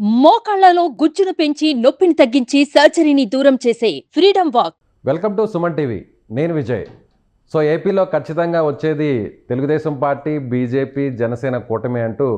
మోకాళ్లలో గుజ్జును పెంచి నొప్పిని తగ్గించి సర్జరీని దూరం చేసే freedom walk. Welcome to Suman TV. నేను విజయ్. ఏపీలో ఖచ్చితంగా వచ్చేది తెలుగుదేశం పార్టీ, బీజేపీ, జనసేన కూటమి అంటూ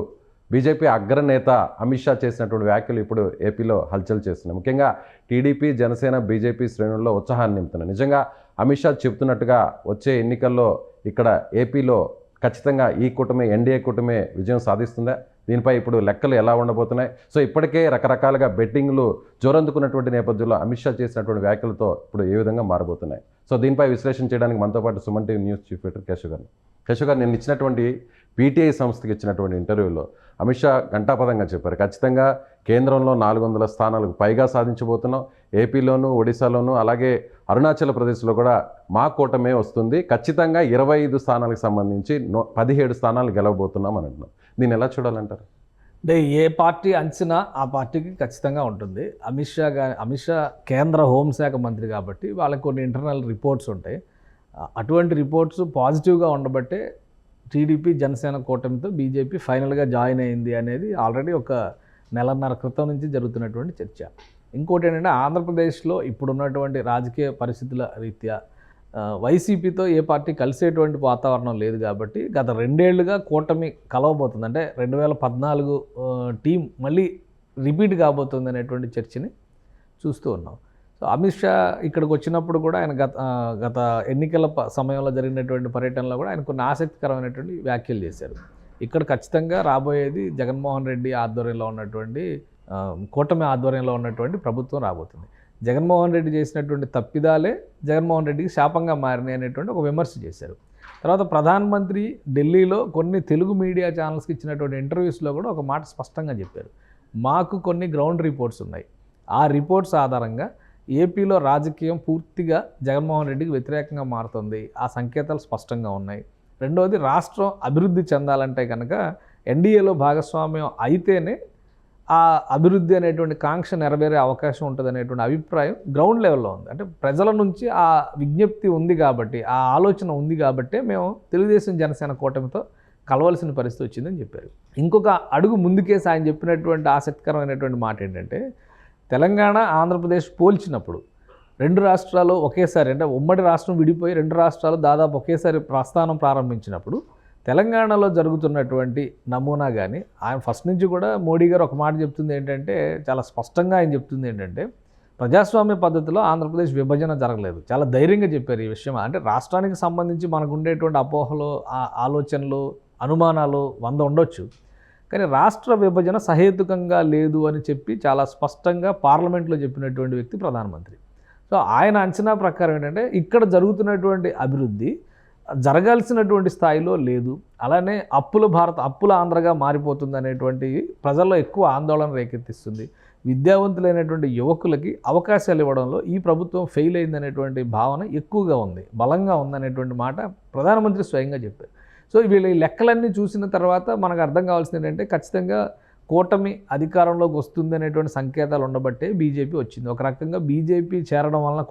బీజేపీ అగ్రనేత అమిత్ షా చేసినటువంటి వ్యాఖ్యలు ఇప్పుడు ఏపీలో హల్చల్ చేస్తున్నాయి. ముఖ్యంగా టీడీపీ, జనసేన, బీజేపీ శ్రేణుల్లో ఉత్సాహాన్ని నింపుతున్నాయి. నిజంగా అమిత్ షా చెబుతున్నట్టుగా వచ్చే ఎన్నికల్లో ఇక్కడ ఏపీలో ఖచ్చితంగా ఈ కూటమి, ఎన్డీఏ కూటమి విజయం సాధిస్తుందా? దీనిపై ఇప్పుడు లెక్కలు ఎలా ఉండబోతున్నాయి? ఇప్పటికే రకరకాలుగా బెట్టింగ్లు జోరందుకున్నటువంటి నేపథ్యంలో అమిత్ షా చేసినటువంటి వ్యాఖ్యలతో ఇప్పుడు ఏ విధంగా మారబోతున్నాయి? దీనిపై విశ్లేషణ చేయడానికి మనతో పాటు Suman TV news chief editor Keshav గారు నేను ఇచ్చినటువంటి పీటీఐ సంస్థకి ఇచ్చినటువంటి ఇంటర్వ్యూలో అమిత్ షా ఘంటాపదంగా చెప్పారు, ఖచ్చితంగా కేంద్రంలో 400 స్థానాలకు పైగా సాధించబోతున్నాం, ఏపీలోను, ఒడిశాలోను, అలాగే అరుణాచల్ ప్రదేశ్లో కూడా మా కూటమే వస్తుంది, ఖచ్చితంగా 25 స్థానాలకు సంబంధించి 17 స్థానాలు గెలవబోతున్నాం అని అంటున్నాం. దీన్ని ఎలా చూడాలంటారు? అంటే ఏ పార్టీ అంచనా ఆ పార్టీకి ఖచ్చితంగా ఉంటుంది. అమిత్ షా కేంద్ర హోంశాఖ మంత్రి కాబట్టి వాళ్ళకి కొన్ని ఇంటర్నల్ రిపోర్ట్స్ ఉంటాయి. అటువంటి రిపోర్ట్స్ పాజిటివ్గా ఉండబట్టే టీడీపీ, జనసేన కూటమితో బీజేపీ ఫైనల్గా జాయిన్ అయింది అనేది ఆల్రెడీ ఒక నెలన్నర క్రితం నుంచి జరుగుతున్నటువంటి చర్చ. ఇంకోటి ఏంటంటే ఆంధ్రప్రదేశ్లో ఇప్పుడున్నటువంటి రాజకీయ పరిస్థితుల రీత్యా వైసీపీతో ఏ పార్టీ కలిసేటువంటి వాతావరణం లేదు కాబట్టి గత 2 ఏళ్లుగా కూటమి కలవబోతుంది. అంటే 2014 టీం మళ్ళీ రిపీట్ కాబోతుంది అనేటువంటి చర్చని చూస్తూ ఉన్నాం. అమిత్ షా ఇక్కడికి వచ్చినప్పుడు కూడా ఆయన గత ఎన్నికల సమయంలో జరిగినటువంటి పర్యటనలో కూడా ఆయన కొన్ని ఆసక్తికరమైనటువంటి వ్యాఖ్యలు చేశారు. ఇక్కడ ఖచ్చితంగా రాబోయేది జగన్మోహన్ రెడ్డి ఆధ్వర్యంలో ఉన్నటువంటి కూటమి ఆధ్వర్యంలో ఉన్నటువంటి ప్రభుత్వం రాబోతుంది. జగన్మోహన్ రెడ్డి చేసినటువంటి తప్పిదాలే జగన్మోహన్ రెడ్డికి శాపంగా మారినాయి అనేటువంటి ఒక విమర్శ చేశారు. తర్వాత ప్రధానమంత్రి ఢిల్లీలో కొన్ని తెలుగు మీడియా ఛానల్స్కి ఇచ్చినటువంటి ఇంటర్వ్యూస్లో కూడా ఒక మాట స్పష్టంగా చెప్పారు, మాకు కొన్ని గ్రౌండ్ రిపోర్ట్స్ ఉన్నాయి, ఆ రిపోర్ట్స్ ఆధారంగా ఏపీలో రాజకీయం పూర్తిగా జగన్మోహన్ రెడ్డికి వ్యతిరేకంగా మారుతుంది, ఆ సంకేతాలు స్పష్టంగా ఉన్నాయి. రెండవది, రాష్ట్రం అభివృద్ధి చెందాలంటే కనుక ఎన్డీఏలో భాగస్వామ్యం అయితేనే ఆ అభివృద్ధి అనేటువంటి కాంక్ష నెరవేరే అవకాశం ఉంటుంది అనేటువంటి అభిప్రాయం గ్రౌండ్ లెవెల్లో ఉంది. అంటే ప్రజల నుంచి ఆ విజ్ఞప్తి ఉంది కాబట్టి, ఆ ఆలోచన ఉంది కాబట్టే మేము తెలుగుదేశం, జనసేన కూటమితో కలవలసిన పరిస్థితి వచ్చిందని చెప్పారు. ఇంకొక అడుగు ముందుకేసి ఆయన చెప్పినటువంటి ఆసక్తికరమైనటువంటి మాట ఏంటంటే, తెలంగాణ, ఆంధ్రప్రదేశ్ పోల్చినప్పుడు 2 రాష్ట్రాలు ఒకేసారి, అంటే ఉమ్మడి రాష్ట్రం విడిపోయి 2 రాష్ట్రాలు దాదాపు ఒకేసారి ప్రస్థానం ప్రారంభించినప్పుడు తెలంగాణలో జరుగుతున్నటువంటి నమూనా కానీ, ఆయన ఫస్ట్ నుంచి కూడా మోడీ గారు ఒక మాట చెప్తుంది ఏంటంటే, చాలా స్పష్టంగా ఆయన చెప్తుంది ఏంటంటే, ప్రజాస్వామ్య పద్ధతిలో ఆంధ్రప్రదేశ్ విభజన జరగలేదు. చాలా ధైర్యంగా చెప్పారు ఈ విషయం. అంటే రాష్ట్రానికి సంబంధించి మనకు ఉండేటువంటి అపోహలు, ఆలోచనలు, అనుమానాలు 100 ఉండొచ్చు, కానీ రాష్ట్ర విభజన సహేతుకంగా లేదు అని చెప్పి చాలా స్పష్టంగా పార్లమెంట్లో చెప్పినటువంటి వ్యక్తి ప్రధానమంత్రి. ఆయన అంచనా ప్రకారం ఏంటంటే, ఇక్కడ జరుగుతున్నటువంటి అభివృద్ధి జరగాల్సినటువంటి స్థాయిలో లేదు, అలానే అప్పుల ఆంధ్రగా మారిపోతుంది అనేటువంటి ప్రజల్లో ఎక్కువ ఆందోళన రేకెత్తిస్తుంది. విద్యావంతులైనటువంటి యువకులకి అవకాశాలు ఇవ్వడంలో ఈ ప్రభుత్వం ఫెయిల్ అయిందనేటువంటి భావన ఎక్కువగా ఉంది, బలంగా ఉందనేటువంటి మాట ప్రధానమంత్రి స్వయంగా చెప్పారు. వీళ్ళ ఈ లెక్కలన్నీ చూసిన తర్వాత మనకు అర్థం కావాల్సింది ఏంటంటే, ఖచ్చితంగా కూటమి అధికారంలోకి వస్తుంది అనేటువంటి సంకేతాలు ఉండబట్టే బీజేపీ వచ్చింది. ఒక రకంగా బీజేపీ చేరడం వలన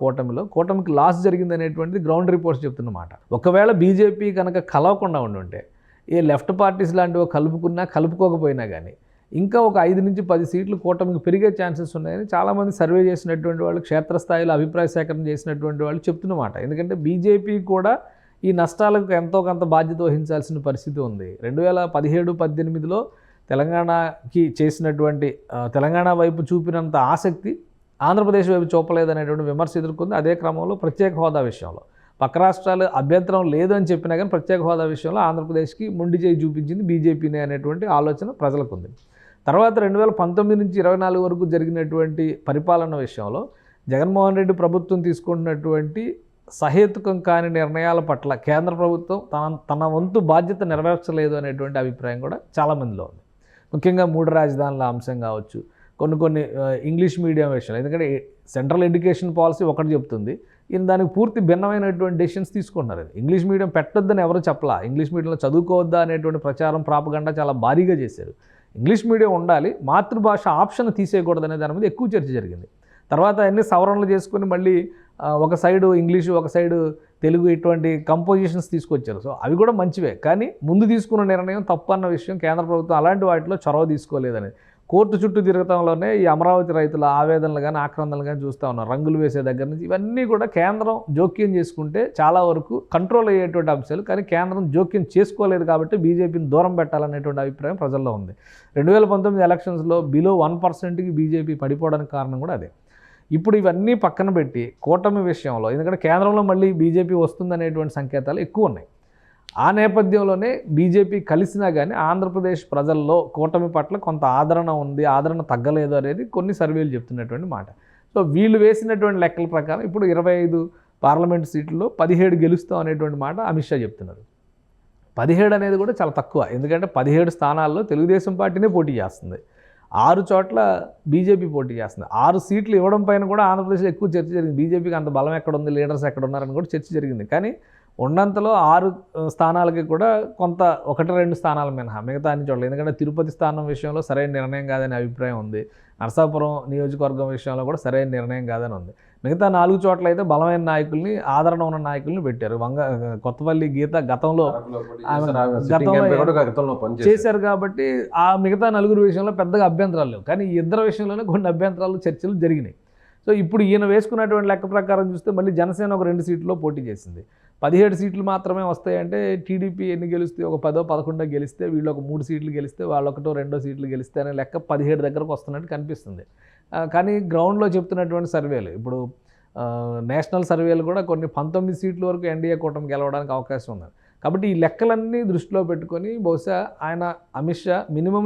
కూటమికి లాస్ జరిగింది అనేటువంటిది గ్రౌండ్ రిపోర్ట్స్ చెప్తున్నమాట. ఒకవేళ బీజేపీ కనుక కలవకుండా ఉండుంటే, ఏ లెఫ్ట్ పార్టీస్ లాంటివి కలుపుకోకపోయినా కానీ ఇంకా ఒక 5 నుంచి 10 సీట్లు కూటమికి పెరిగే ఛాన్సెస్ ఉన్నాయని చాలామంది సర్వే చేసినటువంటి వాళ్ళు, క్షేత్రస్థాయిలో అభిప్రాయ సేకరణ చేసినటువంటి వాళ్ళు చెప్తున్నమాట. ఎందుకంటే బీజేపీ కూడా ఈ నష్టాలకు ఎంతో కొంత బాధ్యత వహించాల్సిన పరిస్థితి ఉంది. 2017-18లో తెలంగాణకి చేసినటువంటి తెలంగాణ వైపు చూపినంత ఆసక్తి ఆంధ్రప్రదేశ్ వైపు చూపలేదనేటువంటి విమర్శ ఎదుర్కొంది. అదే క్రమంలో ప్రత్యేక హోదా విషయంలో పక్క రాష్ట్రాలు అభ్యంతరం లేదు అని చెప్పినా కానీ ప్రత్యేక హోదా విషయంలో ఆంధ్రప్రదేశ్కి మొండి చేయి చూపించింది బీజేపీనే అనేటువంటి ఆలోచన ప్రజలకు ఉంది. తర్వాత 2019 నుంచి 24 వరకు జరిగినటువంటి పరిపాలన విషయంలో జగన్మోహన్ రెడ్డి ప్రభుత్వం తీసుకుంటున్నటువంటి సహేతుకం కాని నిర్ణయాల పట్ల కేంద్ర ప్రభుత్వం తన వంతు బాధ్యత నెరవేర్చలేదు అనేటువంటి అభిప్రాయం కూడా చాలామందిలో ఉంది. ముఖ్యంగా 3 రాజధానుల అంశం కావచ్చు, కొన్ని ఇంగ్లీష్ మీడియం విషయాలు. ఎందుకంటే సెంట్రల్ ఎడ్యుకేషన్ పాలసీ ఒకటి చెప్తుంది, ఈయన దానికి పూర్తి భిన్నమైనటువంటి డెసిషన్స్ తీసుకుంటున్నారు. ఇంగ్లీష్ మీడియం పెట్టొద్దని ఎవరు చెప్పలా, ఇంగ్లీష్ మీడియంలో చదువుకోవద్దా అనేటువంటి ప్రచారం, ప్రాపగండా చాలా భారీగా చేశారు. ఇంగ్లీష్ మీడియం ఉండాలి, మాతృభాష ఆప్షన్ తీసేయకూడదు అనే దాని మీద ఎక్కువ చర్చ జరిగింది. తర్వాత అన్ని సవరణలు చేసుకుని మళ్ళీ ఒక సైడు ఇంగ్లీషు, ఒక సైడు తెలుగు, ఇటువంటి కంపోజిషన్స్ తీసుకొచ్చారు. అవి కూడా మంచివే, కానీ ముందు తీసుకున్న నిర్ణయం తప్పు అన్న విషయం కేంద్ర ప్రభుత్వం అలాంటి వాటిలో చొరవ తీసుకోలేదని. కోర్టు చుట్టూ తిరగటంలోనే ఈ అమరావతి రైతుల ఆవేదనలు కానీ ఆక్రందనలు కానీ చూస్తూ ఉన్నారు. రంగులు వేసే దగ్గర నుంచి ఇవన్నీ కూడా కేంద్రం జోక్యం చేసుకుంటే చాలా వరకు కంట్రోల్ అయ్యేటువంటి అంశాలు. కానీ కేంద్రం జోక్యం చేసుకోలేదు కాబట్టి బీజేపీని దూరం పెట్టాలనేటువంటి అభిప్రాయం ప్రజల్లో ఉంది. 2019 ఎలక్షన్స్లో బిలో 1%కి బీజేపీ పడిపోవడానికి కారణం కూడా అదే. ఇప్పుడు ఇవన్నీ పక్కన పెట్టి కూటమి విషయంలో, ఎందుకంటే కేంద్రంలో మళ్ళీ బీజేపీ వస్తుందనేటువంటి సంకేతాలు ఎక్కువ ఉన్నాయి. ఆ నేపథ్యంలోనే బీజేపీ కలిసినా కానీ ఆంధ్రప్రదేశ్ ప్రజల్లో కూటమి పట్ల కొంత ఆదరణ ఉంది, ఆదరణ తగ్గలేదు అనేది కొన్ని సర్వేలు చెప్తున్నటువంటి మాట. సో వీళ్ళు వేసినటువంటి లెక్కల ప్రకారం ఇప్పుడు 25 పార్లమెంట్ సీట్లలో 17 గెలుస్తాం అనేటువంటి మాట అమిత్ షా చెప్తున్నారు. 17 అనేది కూడా చాలా తక్కువ, ఎందుకంటే 17 స్థానాల్లో తెలుగుదేశం పార్టీనే పోటీ చేస్తుంది, 6 చోట్ల బీజేపీ పోటీ చేస్తుంది. 6 సీట్లు ఇవ్వడం పైన కూడా ఆంధ్రప్రదేశ్లో ఎక్కువ చర్చ జరిగింది. బీజేపీకి అంత బలం ఎక్కడ ఉంది, లీడర్స్ ఎక్కడ ఉన్నారని కూడా చర్చ జరిగింది. కానీ ఉన్నంతలో 6 స్థానాలకి కూడా కొంత 1-2 స్థానాలు మినహా మిగతా అన్ని చోట్ల, ఎందుకంటే తిరుపతి స్థానం విషయంలో సరైన నిర్ణయం కాదనే అభిప్రాయం ఉంది, నరసాపురం నియోజకవర్గం విషయంలో కూడా సరైన నిర్ణయం కాదని ఉంది. మిగతా 4 చోట్ల అయితే బలమైన నాయకుల్ని, ఆదరణ ఉన్న నాయకుల్ని పెట్టారు. కొత్తపల్లి గీత గతంలో చేశారు కాబట్టి ఆ మిగతా 4 విషయంలో పెద్దగా అభ్యంతరాలు లేవు. కానీ ఈ 2 విషయంలోనే కొన్ని అభ్యంతరాలు, చర్చలు జరిగినాయి. సో ఇప్పుడు ఈయన వేసుకున్నటువంటి లెక్క ప్రకారం చూస్తే మళ్ళీ జనసేన ఒక 2 సీట్లలో పోటీ చేసింది. 17 సీట్లు మాత్రమే వస్తాయంటే టీడీపీ ఎన్ని గెలిస్తే ఒక 10-11 గెలిస్తే, వీళ్ళు ఒక 3 సీట్లు గెలిస్తే, వాళ్ళు 1-2 సీట్లు గెలిస్తే అనే లెక్క 17 దగ్గరకు వస్తున్నట్టు కనిపిస్తుంది. కానీ గ్రౌండ్లో చెప్తున్నటువంటి సర్వేలు, ఇప్పుడు నేషనల్ సర్వేలు కూడా కొన్ని 19 సీట్ల వరకు ఎన్డీఏ కూటమి గెలవడానికి అవకాశం ఉంది. కాబట్టి ఈ లెక్కలన్నీ దృష్టిలో పెట్టుకొని బహుశా అమిత్ షా మినిమం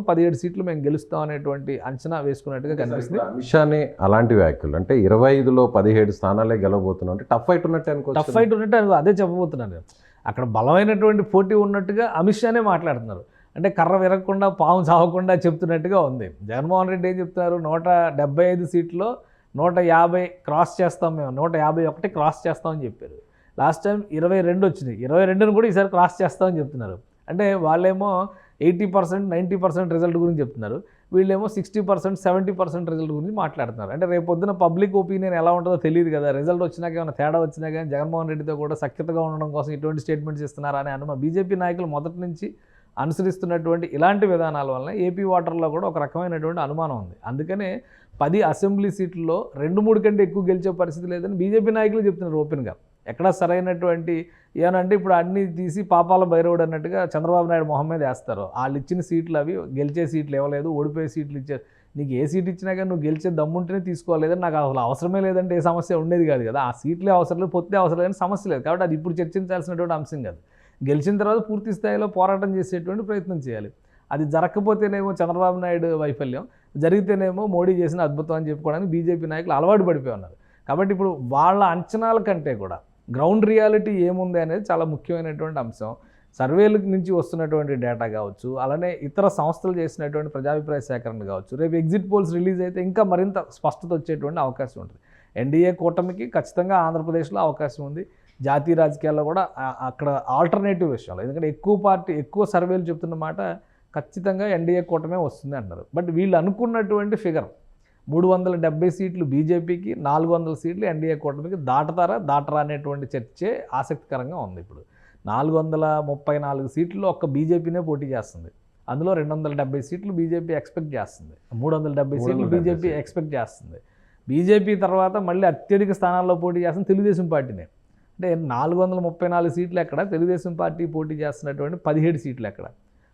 17 సీట్లు మేము గెలుస్తాం అనేటువంటి అంచనా వేసుకున్నట్టుగా కనిపిస్తుంది. అమిత్ షాని అలాంటి వ్యాఖ్యలు అంటే 25లో 17 స్థానాలే గెలవబోతున్నాం అంటే టఫ్ ఫైట్ ఉన్నట్టు అనుకో, అదే చెప్పబోతున్నాను. అక్కడ బలమైనటువంటి పోటీ ఉన్నట్టుగా అమిత్ షానే మాట్లాడుతున్నారు. అంటే కర్ర విరగకుండా పాము చావకుండా చెప్తున్నట్టుగా ఉంది. జగన్మోహన్ రెడ్డి ఏం చెప్తున్నారు, 175 సీట్లో 150 క్రాస్ చేస్తాం, మేము 151 క్రాస్ చేస్తామని చెప్పారు. లాస్ట్ టైం 22 వచ్చినాయి, 22ని కూడా ఈసారి క్రాస్ చేస్తామని చెప్తున్నారు. అంటే వాళ్ళేమో 80%, 90% రిజల్ట్ గురించి చెప్తున్నారు, వీళ్ళేమో 60%, 70% రిజల్ట్ గురించి మాట్లాడుతున్నారు. అంటే రేపు పొద్దున పబ్లిక్ ఒపీనియన్ ఎలా ఉంటుందో తెలియదు కదా. రిజల్ట్ వచ్చినాక ఏమైనా తేడా వచ్చినా కానీ జగన్మోహన్ రెడ్డితో కూడా సఖ్యతగా ఉండడం కోసం ఇటువంటి స్టేట్మెంట్స్ ఇస్తున్నారా అనే అనుమానం బీజేపీ నాయకులు మొదటి నుంచి అనుసరిస్తున్నటువంటి ఇలాంటి విధానాల వలన ఏపీ ఓటర్లో కూడా ఒక రకమైనటువంటి అనుమానం ఉంది. అందుకనే 10 అసెంబ్లీ సీట్లలో 2-3 కంటే ఎక్కువ గెలిచే పరిస్థితి లేదని బీజేపీ నాయకులు చెప్తున్నారు ఓపెన్గా. ఎక్కడ సరైనటువంటి ఏమనంటే ఇప్పుడు అన్నీ తీసి పాపాల భైరవుడు అన్నట్టుగా చంద్రబాబు నాయుడు మొహం మీద వేస్తారు. వాళ్ళు ఇచ్చిన సీట్లు అవి గెలిచే సీట్లు ఇవ్వలేదు, ఓడిపోయే సీట్లు ఇచ్చారు. నీకు ఏ సీట్ ఇచ్చినా కానీ నువ్వు గెలిచే దమ్ముంటేనే తీసుకోలేదని, నాకు అసలు అవసరమే లేదంటే ఏ సమస్య ఉండేది కాదు కదా. ఆ సీట్లే అవసరం లేదు, పొత్తే అవసరం లేదని సమస్య లేదు. కాబట్టి అది ఇప్పుడు చర్చించాల్సినటువంటి అంశం కాదు. గెలిచిన తర్వాత పూర్తి స్థాయిలో పోరాటం చేసేటువంటి ప్రయత్నం చేయాలి. అది జరగకపోతేనేమో చంద్రబాబు నాయుడు వైఫల్యం, జరిగితేనేమో మోడీ చేసిన అద్భుతం అని చెప్పుకోవడానికి బీజేపీ నాయకులు అలవాటు పడిపోయి ఉన్నారు. కాబట్టి ఇప్పుడు వాళ్ళ అంచనాల కంటే కూడా గ్రౌండ్ రియాలిటీ ఏముంది అనేది చాలా ముఖ్యమైనటువంటి అంశం. సర్వేల నుంచి వస్తున్నటువంటి డేటా కావచ్చు, అలానే ఇతర సంస్థలు చేసినటువంటి ప్రజాభిప్రాయ సేకరణ కావచ్చు, రేపు ఎగ్జిట్ పోల్స్ రిలీజ్ అయితే ఇంకా మరింత స్పష్టత వచ్చేటువంటి అవకాశం ఉంటుంది. ఎన్డీఏ కూటమికి ఖచ్చితంగా ఆంధ్రప్రదేశ్లో అవకాశం ఉంది. జాతీయ రాజకీయాల్లో కూడా అక్కడ ఆల్టర్నేటివ్ విషయంలో, ఎందుకంటే ఎక్కువ సర్వేలు చెప్తున్న మాట ఖచ్చితంగా ఎన్డీఏ కూటమే వస్తుంది అంటారు. బట్ వీళ్ళు అనుకున్నటువంటి ఫిగర్ 370 సీట్లు బీజేపీకి, 400 సీట్లు ఎన్డీఏ కూటమికి దాటరా అనేటువంటి చర్చే ఆసక్తికరంగా ఉంది. ఇప్పుడు 434 సీట్లు ఒక్క బీజేపీనే పోటీ చేస్తుంది. అందులో 270 సీట్లు బీజేపీ ఎక్స్పెక్ట్ చేస్తుంది, 370 సీట్లు బీజేపీ ఎక్స్పెక్ట్ చేస్తుంది. బీజేపీ తర్వాత మళ్ళీ అత్యధిక స్థానాల్లో పోటీ చేస్తుంది తెలుగుదేశం పార్టీనే. అంటే 434 సీట్లు ఎక్కడ, తెలుగుదేశం పార్టీ పోటీ చేస్తున్నటువంటి 17 సీట్లు ఎక్కడ.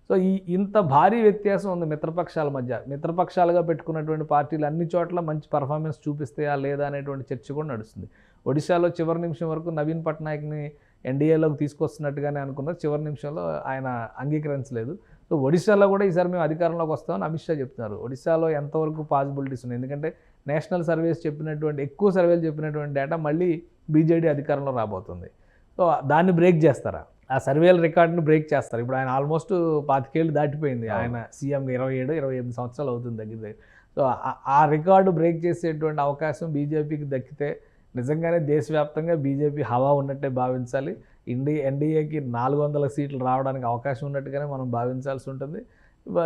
సో ఇంత భారీ వ్యత్యాసం ఉంది మిత్రపక్షాల మధ్య. మిత్రపక్షాలుగా పెట్టుకున్నటువంటి పార్టీలు అన్ని చోట్ల మంచి పర్ఫార్మెన్స్ చూపిస్తాయా లేదా అనేటువంటి చర్చ కూడా నడుస్తుంది. ఒడిశాలో చివరి నిమిషం వరకు నవీన్ పట్నాయక్ని ఎన్డీఏలోకి తీసుకొస్తున్నట్టుగానే అనుకున్నారు, చివరి నిమిషంలో ఆయన అంగీకరించలేదు. సో ఒడిశాలో కూడా ఈసారి మేము అధికారంలోకి వస్తామని అమిత్ షా చెప్తున్నారు. ఒడిశాలో ఎంతవరకు పాసిబిలిటీస్ ఉన్నాయి, ఎందుకంటే నేషనల్ సర్వేస్ చెప్పినటువంటి, ఎక్కువ సర్వేలు చెప్పినటువంటి డేటా మళ్ళీ బీజేడీ అధికారంలో రాబోతుంది. సో దాన్ని బ్రేక్ చేస్తారా, ఆ సర్వేల రికార్డుని బ్రేక్ చేస్తారు. ఇప్పుడు ఆయన ఆల్మోస్ట్ 25 ఏళ్ళు దాటిపోయింది, ఆయన సీఎంగా 27-28 సంవత్సరాలు అవుతుంది దగ్గర. సో ఆ రికార్డు బ్రేక్ చేసేటువంటి అవకాశం బీజేపీకి దక్కితే నిజంగానే దేశవ్యాప్తంగా బీజేపీ హవా ఉన్నట్టే భావించాలి. ఎన్డీఏకి 400 సీట్లు రావడానికి అవకాశం ఉన్నట్టుగానే మనం భావించాల్సి ఉంటుంది.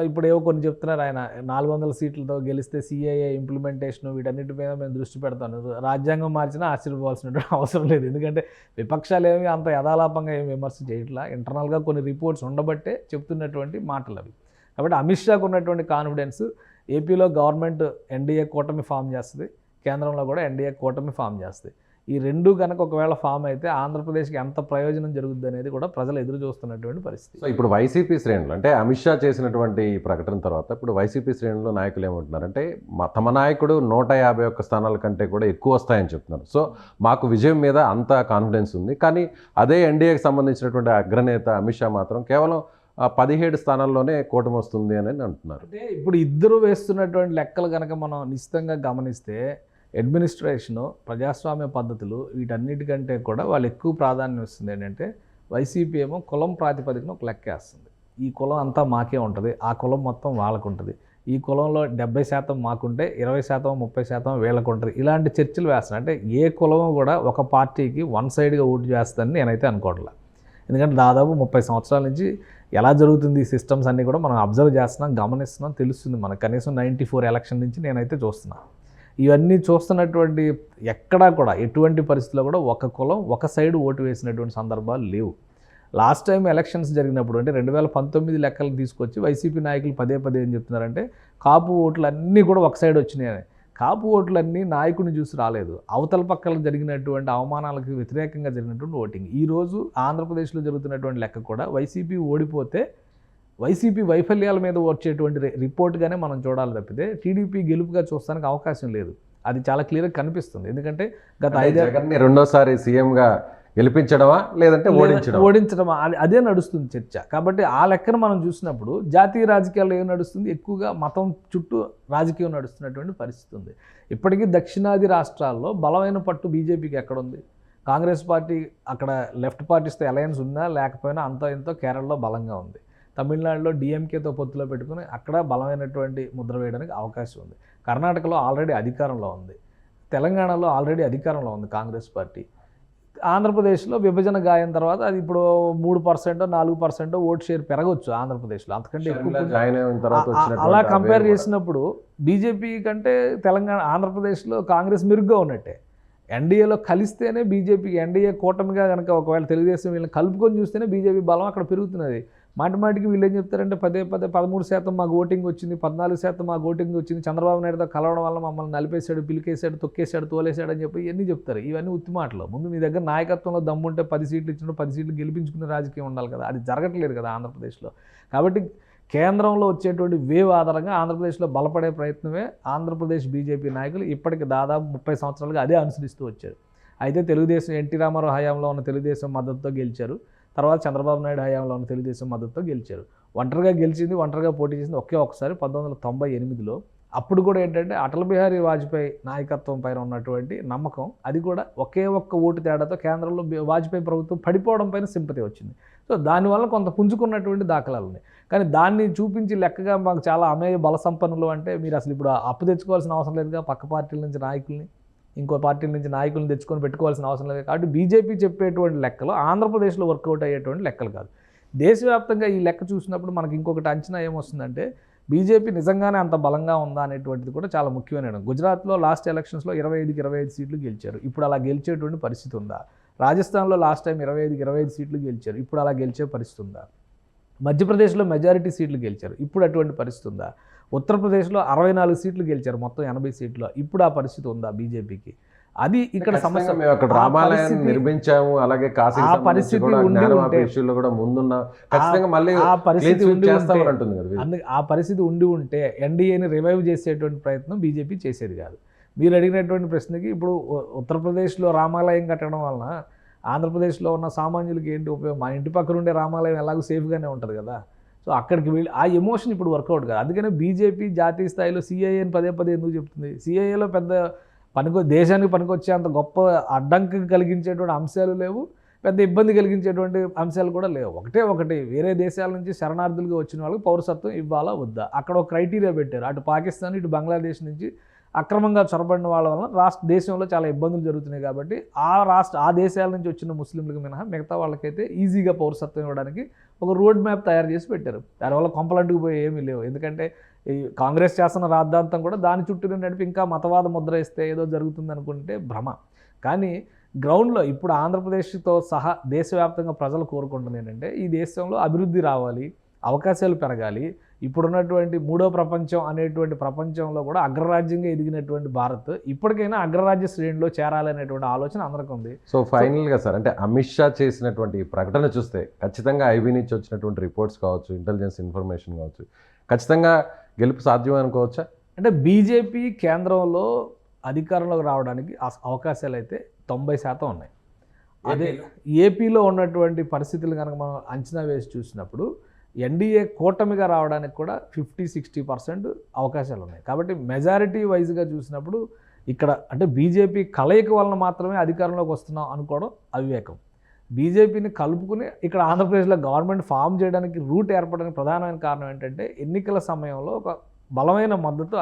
ఇప్పుడు ఏవో కొన్ని చెప్తున్నారు, ఆయన 400 సీట్లతో గెలిస్తే సిఏఏ ఇంప్లిమెంటేషన్ వీటన్నిటి మీద మేము దృష్టి పెడతాను, రాజ్యాంగం మార్చినా ఆశ్చర్యపోవాల్సినటువంటి అవసరం లేదు. ఎందుకంటే విపక్షాలు ఏమి అంత యథాలాపంగా ఏమి విమర్శ చేయట్లా, ఇంటర్నల్గా కొన్ని రిపోర్ట్స్ ఉండబట్టే చెప్తున్నటువంటి మాటలు అవి. కాబట్టి అమిత్ షాకు ఉన్నటువంటి కాన్ఫిడెన్స్ ఏపీలో గవర్నమెంట్ ఎన్డీఏ కూటమి ఫామ్ చేస్తుంది, కేంద్రంలో కూడా ఎన్డీఏ కూటమి ఫామ్ చేస్తుంది. ఈ రెండు కనుక ఒకవేళ ఫామ్ అయితే ఆంధ్రప్రదేశ్కి ఎంత ప్రయోజనం జరుగుద్ది అనేది కూడా ప్రజలు ఎదురు చూస్తున్నటువంటి పరిస్థితి. సో ఇప్పుడు వైసీపీ శ్రేణులు అంటే అమిత్ షా చేసినటువంటి ఈ ప్రకటన తర్వాత ఇప్పుడు వైసీపీ శ్రేణులు నాయకులు ఏమంటున్నారంటే తమ నాయకుడు 151 స్థానాల కంటే కూడా ఎక్కువ వస్తాయని చెప్తున్నారు. సో మాకు విజయం మీద అంత కాన్ఫిడెన్స్ ఉంది, కానీ అదే ఎన్డీఏకి సంబంధించినటువంటి అగ్రనేత అమిత్ షా మాత్రం కేవలం 17 స్థానాల్లోనే కూటమి వస్తుంది అని అంటున్నారు. అంటే ఇప్పుడు ఇద్దరు వేస్తున్నటువంటి లెక్కలు కనుక మనం నిశ్చితంగా గమనిస్తే అడ్మినిస్ట్రేషను, ప్రజాస్వామ్య పద్ధతులు వీటన్నిటికంటే కూడా వాళ్ళు ఎక్కువ ప్రాధాన్యం ఇస్తుంది ఏంటంటే వైసీపీ ఏమో కులం ప్రాతిపదికన ఒక లెక్క వేస్తుంది. ఈ కులం అంతా మాకే ఉంటుంది, ఆ కులం మొత్తం వాళ్ళకు ఉంటుంది, ఈ కులంలో 70% మాకుంటే 20% 30% వీళ్ళకు ఉంటుంది. ఇలాంటి చర్చలు వేస్తాను. అంటే ఏ కులం కూడా ఒక పార్టీకి వన్ సైడ్గా ఓటు చేస్తుందని నేనైతే అనుకోవట్లేదు. ఎందుకంటే దాదాపు 30 సంవత్సరాల నుంచి ఎలా జరుగుతుంది ఈ సిస్టమ్స్ అన్నీ కూడా మనం అబ్జర్వ్ చేస్తున్నాం, గమనిస్తున్నాం, తెలుస్తుంది మనకు. కనీసం 94 ఎలక్షన్ నుంచి నేనైతే చూస్తున్నాను. ఇవన్నీ చూస్తున్నటువంటి ఎక్కడా కూడా ఎటువంటి పరిస్థితుల్లో కూడా ఒక కులం ఒక సైడ్ ఓటు వేసినటువంటి సందర్భాలు లేవు. లాస్ట్ టైం ఎలక్షన్స్ జరిగినప్పుడు అంటే 2019 లెక్కలు తీసుకొచ్చి వైసీపీ నాయకులు పదే ఏం చెప్తున్నారంటే కాపు ఓట్లు అన్నీ కూడా ఒక సైడ్ వచ్చినాయని. కాపు ఓట్లన్నీ నాయకుడిని చూసి రాలేదు, అవతల పక్కల జరిగినటువంటి అవమానాలకు వ్యతిరేకంగా జరిగినటువంటి ఓటింగ్. ఈరోజు ఆంధ్రప్రదేశ్లో జరుగుతున్నటువంటి లెక్క కూడా వైసీపీ ఓడిపోతే వైసీపీ వైఫల్యాల మీద వచ్చేటువంటి రిపోర్ట్గానే మనం చూడాలి తప్పితే టీడీపీ గెలుపుగా చూస్తానికి అవకాశం లేదు. అది చాలా క్లియర్గా కనిపిస్తుంది. ఎందుకంటే గత 5 జగన్ని రెండోసారి సీఎంగా గెలిపించడమా లేదంటే ఓడించడమా అదే నడుస్తుంది చర్చ. కాబట్టి ఆ లెక్కను మనం చూసినప్పుడు జాతీయ రాజకీయాల్లో ఏం నడుస్తుంది, ఎక్కువగా మతం చుట్టూ రాజకీయం నడుస్తున్నటువంటి పరిస్థితి ఉంది. ఇప్పటికీ దక్షిణాది రాష్ట్రాల్లో బలమైన పట్టు బీజేపీకి ఎక్కడుంది? కాంగ్రెస్ పార్టీ అక్కడ లెఫ్ట్ పార్టీస్తో అలయన్స్ ఉందా లేకపోయినా అంతో ఎంతో కేరళలో బలంగా ఉంది. తమిళనాడులో డిఎంకేతో పొత్తులో పెట్టుకుని అక్కడ బలమైనటువంటి ముద్ర వేయడానికి అవకాశం ఉంది. కర్ణాటకలో ఆల్రెడీ అధికారంలో ఉంది, తెలంగాణలో ఆల్రెడీ అధికారంలో ఉంది కాంగ్రెస్ పార్టీ. ఆంధ్రప్రదేశ్లో విభజన గాయం తర్వాత అది ఇప్పుడు 3% 4% ఓటు షేర్ పెరగవచ్చు ఆంధ్రప్రదేశ్లో, అంతకంటే ఎక్కువ. అలా కంపేర్ చేసినప్పుడు బీజేపీ కంటే ఆంధ్రప్రదేశ్లో కాంగ్రెస్ మెరుగ్గా ఉన్నట్టే. ఎన్డీఏలో కలిస్తేనే బీజేపీకి, ఎన్డీఏ కూటమిగా కనుక ఒకవేళ తెలుగుదేశం వీళ్ళని కలుపుకొని చూస్తేనే బీజేపీ బలం అక్కడ పెరుగుతున్నది. మాటికి వీళ్ళు ఏం చెప్తారంటే 13% మాకు ఓటింగ్ వచ్చింది, 14% మాకు ఓటింగ్ వచ్చింది, చంద్రబాబు నాయుడుతో కలవడం వల్ల మమ్మల్ని నలిపేశాడు, పిలికేశాడు, తొక్కేశాడు, తోలేశాడు అని చెప్పి ఇవన్నీ చెప్తారు. ఇవన్నీ ఉత్తి మాటలు. ముందు మీ దగ్గర నాయకత్వంలో దమ్ముంటే 10 సీట్లు ఇచ్చినప్పుడు 10 సీట్లు గెలిపించుకునే రాజకీయం ఉండాలి కదా, అది జరగట్లేదు కదా ఆంధ్రప్రదేశ్లో. కాబట్టి కేంద్రంలో వచ్చేటువంటి వేవ్ ఆధారంగా ఆంధ్రప్రదేశ్లో బలపడే ప్రయత్నమే ఆంధ్రప్రదేశ్ బీజేపీ నాయకులు ఇప్పటికి దాదాపు 30 సంవత్సరాలుగా అదే అనుసరిస్తూ వచ్చారు. అయితే తెలుగుదేశం ఎన్టీ రామారావు హయాంలో ఉన్న తెలుగుదేశం మద్దతుతో గెలిచారు, తర్వాత చంద్రబాబు నాయుడు హయాంలో ఉన్న తెలుగుదేశం మద్దతుతో గెలిచారు. ఒంటరిగా పోటీ చేసింది ఒక్కసారి 1998లో. అప్పుడు కూడా ఏంటంటే అటల్ బిహారీ వాజ్పేయి నాయకత్వం పైన ఉన్నటువంటి నమ్మకం, అది కూడా ఒక్క ఓటు తేడాతో కేంద్రంలో వాజ్పేయి ప్రభుత్వం పడిపోవడం పైన సింపతి వచ్చింది. సో దానివల్ల కొంత పుంజుకున్నటువంటి దాఖలాలు ఉన్నాయి. కానీ దాన్ని చూపించి లెక్కగా మాకు చాలా అమేయ బల సంపన్నులు అంటే మీరు అసలు ఇప్పుడు అప్పు తెచ్చుకోవాల్సిన అవసరం లేదుగా, పక్క పార్టీల నుంచి నాయకుల్ని, ఇంకో పార్టీల నుంచి నాయకులను తెచ్చుకొని పెట్టుకోవాల్సిన అవసరం లేదు. కాబట్టి బీజేపీ చెప్పేటువంటి లెక్కలు ఆంధ్రప్రదేశ్లో వర్కౌట్ అయ్యేటువంటి లెక్కలు కాదు. దేశవ్యాప్తంగా ఈ లెక్క చూసినప్పుడు మనకి ఇంకొకటి అంచనా ఏమొస్తుందంటే బీజేపీ నిజంగానే అంత బలంగా ఉందా అనేటువంటిది కూడా చాలా ముఖ్యమైన. గుజరాత్లో లాస్ట్ ఎలక్షన్స్లో 25కి 25 సీట్లు గెలిచారు, ఇప్పుడు అలా గెలిచేటువంటి పరిస్థితి ఉందా? రాజస్థాన్లో లాస్ట్ టైం 25కి 25 సీట్లు గెలిచారు, ఇప్పుడు అలా గెలిచే పరిస్థితి ఉందా? మధ్యప్రదేశ్లో మెజారిటీ సీట్లు గెలిచారు, ఇప్పుడు అటువంటి పరిస్థితి ఉందా? ఉత్తరప్రదేశ్లో 64 సీట్లు గెలిచారు, మొత్తం 80 సీట్లు, ఇప్పుడు ఆ పరిస్థితి ఉందా బీజేపీకి? అది ఇక్కడ సమస్య. రామాలయాన్ని నిర్మించాము, అలాగే ఆ పరిస్థితి ఉండి ఉంటే ఎన్డీఏని రివైవ్ చేసేటువంటి ప్రయత్నం బీజేపీ చేసేది కాదు. మీరు అడిగినటువంటి ప్రశ్నకి ఇప్పుడు ఉత్తరప్రదేశ్లో రామాలయం కట్టడం వలన ఆంధ్రప్రదేశ్లో ఉన్న సామాన్యులకి ఏంటి ఉపయోగం? మా ఇంటి పక్కన ఉండే రామాలయం ఎలాగో సేఫ్గానే ఉంటుంది కదా. సో అక్కడికి వెళ్ళి ఆ ఎమోషన్ ఇప్పుడు వర్కౌట్ కాదు. అందుకనే బీజేపీ జాతీయ స్థాయిలో సిఐఏని పదే ఎందుకు చెప్తుంది? సిఐఏలో పెద్ద దేశానికి పనికొచ్చే అంత గొప్ప అడ్డంకి కలిగించేటువంటి అంశాలు లేవు, పెద్ద ఇబ్బంది కలిగించేటువంటి అంశాలు కూడా లేవు. ఒకటి వేరే దేశాల నుంచి శరణార్థులుగా వచ్చిన వాళ్ళకి పౌరసత్వం ఇవ్వాలా వద్దా, అక్కడ ఒక క్రైటీరియా పెట్టారు. అటు పాకిస్తాన్ ఇటు బంగ్లాదేశ్ నుంచి అక్రమంగా చొరబడిన వాళ్ళ వలన దేశంలో చాలా ఇబ్బందులు జరుగుతున్నాయి. కాబట్టి ఆ దేశాల నుంచి వచ్చిన ముస్లింలకు మినహా మిగతా వాళ్ళకైతే ఈజీగా పౌరసత్వం ఇవ్వడానికి ఒక రోడ్ మ్యాప్ తయారు చేసి పెట్టారు. దానివల్ల కొంపలంటుకు పోయి ఏమీ లేవు. ఎందుకంటే ఈ కాంగ్రెస్ చేస్తున్న రాద్ధాంతం కూడా దాని చుట్టూ నడిపి ఇంకా మతవాద ముద్ర ఇస్తే ఏదో జరుగుతుంది అనుకుంటే భ్రమ. కానీ గ్రౌండ్లో ఇప్పుడు ఆంధ్రప్రదేశ్తో సహా దేశవ్యాప్తంగా ప్రజలు కోరుకుంటుంది ఏంటంటే ఈ దేశంలో అభివృద్ధి రావాలి, అవకాశాలు పెరగాలి, ఇప్పుడున్నటువంటి మూడో ప్రపంచం అనేటువంటి ప్రపంచంలో కూడా అగ్రరాజ్యంగా ఎదిగినటువంటి భారత్ ఇప్పటికైనా అగ్రరాజ్య శ్రేణిలో చేరాలనేటువంటి ఆలోచన అందరికీ ఉంది. సో ఫైనల్గా సార్, అంటే అమిత్ షా చేసినటువంటి ఈ ప్రకటన చూస్తే ఖచ్చితంగా ఐబీ నుంచి వచ్చినటువంటి రిపోర్ట్స్ కావచ్చు, ఇంటెలిజెన్స్ ఇన్ఫర్మేషన్ కావచ్చు, ఖచ్చితంగా గెలుపు సాధ్యమే అనుకోవచ్చా? అంటే బీజేపీ కేంద్రంలో అధికారంలోకి రావడానికి అవకాశాలు అయితే 90% ఉన్నాయి. అదే ఏపీలో ఉన్నటువంటి పరిస్థితులు కనుక మనం అంచనా వేసి చూసినప్పుడు ఎన్డీఏ కూటమిగా రావడానికి కూడా 50-60% అవకాశాలు ఉన్నాయి. కాబట్టి మెజారిటీ వైజ్గా చూసినప్పుడు ఇక్కడ అంటే బీజేపీ కలయిక వలన మాత్రమే అధికారంలోకి వస్తున్నాం అనుకోవడం అవివేకం. బీజేపీని కలుపుకుని ఇక్కడ ఆంధ్రప్రదేశ్లో గవర్నమెంట్ ఫామ్ చేయడానికి రూట్ ఏర్పడడానికి ప్రధానమైన కారణం ఏంటంటే ఎన్నికల సమయంలో ఒక బలమైన మద్దతు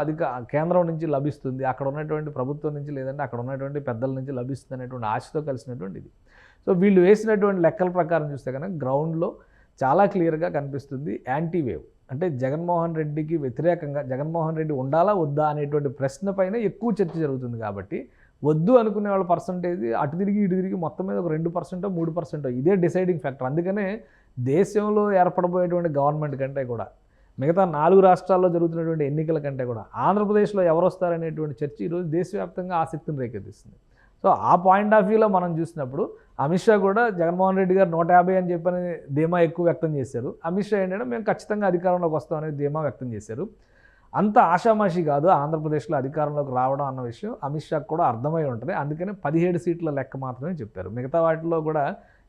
కేంద్రం నుంచి లభిస్తుంది, అక్కడ ఉన్నటువంటి ప్రభుత్వం నుంచి లేదంటే అక్కడ ఉన్నటువంటి పెద్దల నుంచి లభిస్తుంది అనేటువంటి ఆశతో కలిసినటువంటి ఇది. సో వీళ్ళు వేసినటువంటి లెక్కల ప్రకారం చూస్తే కనుక గ్రౌండ్లో చాలా క్లియర్గా కనిపిస్తుంది యాంటీ వేవ్. అంటే జగన్మోహన్ రెడ్డికి వ్యతిరేకంగా జగన్మోహన్ రెడ్డి ఉండాలా వద్దా అనేటువంటి ప్రశ్న పైన ఎక్కువ చర్చ జరుగుతుంది. కాబట్టి వద్దు అనుకునే వాళ్ళ పర్సంటేజ్ అటు తిరిగి ఇటు తిరిగి మొత్తం మీద ఒక 2%, 3% ఇదే డిసైడింగ్ ఫ్యాక్టర్. అందుకనే దేశంలో ఏర్పడబోయేటువంటి గవర్నమెంట్ కంటే కూడా మిగతా 4 రాష్ట్రాల్లో జరుగుతున్నటువంటి ఎన్నికల కంటే కూడా ఆంధ్రప్రదేశ్లో ఎవరు వస్తారనేటువంటి చర్చ ఈరోజు దేశవ్యాప్తంగా ఆసక్తిని రేకెత్తిస్తుంది. సో ఆ పాయింట్ ఆఫ్ వ్యూలో మనం చూసినప్పుడు అమిత్ షా కూడా జగన్మోహన్ రెడ్డి గారు 150 అని చెప్పని ధీమా ఎక్కువ వ్యక్తం చేశారు. అమిత్ షా ఏంటంటే మేము ఖచ్చితంగా అధికారంలోకి వస్తామనేది ధీమా వ్యక్తం చేశారు. అంత ఆషామాషి కాదు ఆంధ్రప్రదేశ్లో అధికారంలోకి రావడం అన్న విషయం అమిత్ షాకు కూడా అర్థమై ఉంటుంది. అందుకనే 17 సీట్ల లెక్క మాత్రమే చెప్పారు. మిగతా వాటిలో కూడా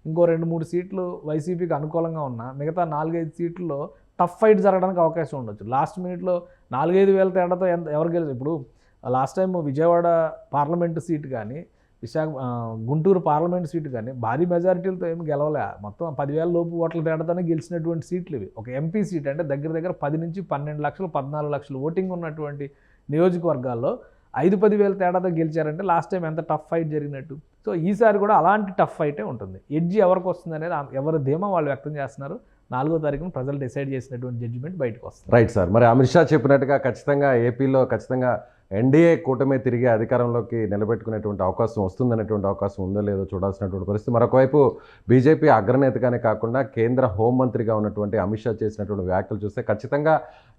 ఇంకో 2-3 సీట్లు వైసీపీకి అనుకూలంగా ఉన్నా మిగతా 4-5 సీట్లలో టఫ్ ఫైట్ జరగడానికి అవకాశం ఉండొచ్చు. లాస్ట్ మినిట్లో 4-5 వేల తేడాతో ఎవరు గెలిచారు? ఇప్పుడు last time Vijayawada parliament seat కానీ గుంటూరు పార్లమెంట్ సీటు కానీ భారీ మెజారిటీలతో ఏమి గెలవలే. మొత్తం 10,000 లోపు ఓట్ల తేడాతోనే గెలిచినటువంటి సీట్లు ఇవి. ఒక ఎంపీ సీట్ అంటే దగ్గర 10 నుంచి 12 లక్షలు 14 లక్షలు ఓటింగ్ ఉన్నటువంటి నియోజకవర్గాల్లో 5-10 వేల తేడాతో గెలిచారంటే లాస్ట్ టైం ఎంత టఫ్ ఫైట్ జరిగినట్టు. సో ఈసారి కూడా అలాంటి టఫ్ ఫైటే ఉంటుంది. ఎడ్జి ఎవరికి వస్తుంది అనేది ఎవరి ధీమా వాళ్ళు వ్యక్తం చేస్తున్నారు. 4వ తారీఖున ప్రజలు డిసైడ్ చేసినటువంటి జడ్జిమెంట్ బయటకు వస్తుంది. Right sir. మరి అమిత్ షా చెప్పినట్టుగా ఖచ్చితంగా ఏపీలో ఖచ్చితంగా ఎన్డీఏ కూటమి తిరిగి అధికారంలోకి నిలబెట్టుకునేటువంటి అవకాశం వస్తుందనేటువంటి అవకాశం ఉందో లేదో చూడాల్సినటువంటి పరిస్థితి. మరొకవైపు బీజేపీ అగ్రనేతగానే కాకుండా కేంద్ర హోంమంత్రిగా ఉన్నటువంటి అమిత్ షా చేసినటువంటి వ్యాఖ్యలు చూస్తే ఖచ్చితంగా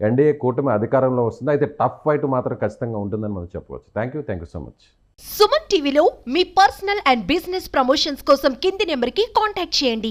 ఎన్డీఏ కూటమి అధికారంలో వస్తుంది. అయితే టఫ్ ఫైట్ మాత్రం ఖచ్చితంగా ఉంటుందని మనం చెప్పవచ్చు. Thank you so much. Suman టీవీలో మీ పర్సనల్ అండ్ బిజినెస్ ప్రమోషన్స్ కోసం కింది నెంబర్కి కాంటాక్ట్ చేయండి.